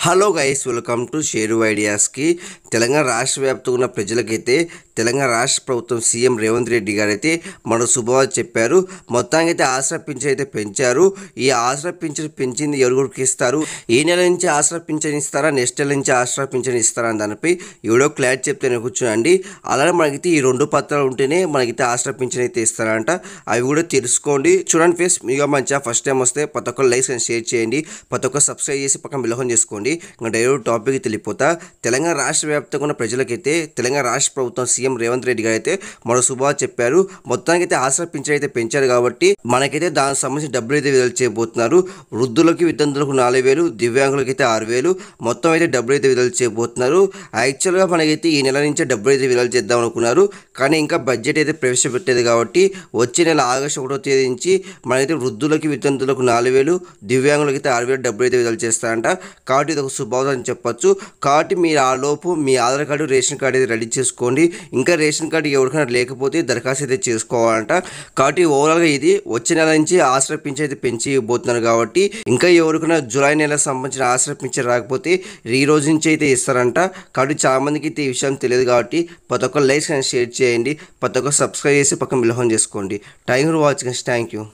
Hello guys, welcome to share ఐడియాస్కి. తెలంగాణ రాష్ట్ర వ్యాప్తంగా ఉన్న ప్రజలకైతే తెలంగాణ రాష్ట్ర ప్రభుత్వం సీఎం రేవంత్ రెడ్డి గారు అయితే మన శుభవార్త చెప్పారు. మొత్తానికి అయితే ఆసరా పింఛన్ అయితే పెంచారు. ఈ ఆసరా పింఛన్ పెంచింది ఎవరికి ఇస్తారు, ఈ నెల నుంచి ఆసరా పింఛన్ ఇస్తారా, నెక్స్ట్ నెల నుంచి ఆసరా పింఛన్ ఇస్తారా అని దానిపై ఎవడో క్లారిటీ చెప్తే కూర్చోండి. అలానే మనకైతే ఈ 2 పత్రాలు ఉంటేనే మనకైతే ఆసరా పింఛన్ అయితే ఇస్తారంట. అవి కూడా తెలుసుకోండి. చూడండి ఫ్రెండ్స్, మీకు మంచిగా ఫస్ట్ టైం వస్తే ప్రతి ఒక్కరు లైక్స్ అండ్ షేర్ చేయండి, ప్రతి ఒక్కరు సబ్స్క్రైబ్ చేసి పక్కన బిల్హోన్ చేసుకోండి. ఇంకా డైరెక్ట్ టాపిక్ తెలిపోతా. తెలంగాణ రాష్ట్ర వ్యాప్తంగా ఉన్న ప్రజలకైతే తెలంగాణ రాష్ట్ర ప్రభుత్వం సీఎం రేవంత్ రెడ్డి గారు అయితే మరో శుభవార్త చెప్పారు. మొత్తానికి అయితే ఆసరా పింఛన్ అయితే పెంచారు కాబట్టి మనకైతే దానికి సంబంధించి డబ్బులు అయితే విడుదల చేయబోతున్నారు. వృద్ధులకి వితంతులకు 4,000, దివ్యాంగులకి అయితే 6,000 మొత్తం అయితే డబ్బులు అయితే విడుదల చేయబోతున్నారు. యాక్చువల్గా మనకైతే ఈ నెల నుంచే డబ్బులు అయితే విడుదల చేద్దాం అనుకున్నారు, కానీ ఇంకా బడ్జెట్ అయితే ప్రవేశపెట్టేది కాబట్టి వచ్చే నెల ఆగస్టు 1వ తేదీ నుంచి మనకైతే వృద్ధులకి వితంతులకు 4,000, దివ్యాంగులకి అయితే 6,000 డబ్బులు అయితే విడుదల చేస్తారంట. కాబట్టి ఇది ఒక శుభవార్త అని చెప్పొచ్చు. కాబట్టి మీరు ఆ లోపు మీ ఆధార్ కార్డు, రేషన్ కార్డు అయితే రెడీ చేసుకోండి. ఇంకా రేషన్ కార్డు ఎవరికైనా లేకపోతే దరఖాస్తు అయితే చేసుకోవాలంట. కాబట్టి ఓవరాల్గా ఇది వచ్చే నెల నుంచి ఆసరా పింఛన్ అయితే పెంచి ఇవ్వబోతున్నారు. కాబట్టి ఇంకా ఎవరికైనా జూలై నెలకు సంబంధించిన ఆసరా పింఛన్ రాకపోతే ఈ రోజు నుంచి అయితే ఇస్తారంట. కాబట్టి చాలా మందికి అయితే ఈ విషయం తెలియదు. కాబట్టి ప్రతి ఒక్క లైక్స్ అండ్ షేర్ చేయండి, ప్రతి ఒక్క సబ్స్క్రైబ్ చేసి పక్కన బిల్హోన్ చేసుకోండి. Thank you for watching. Thank you.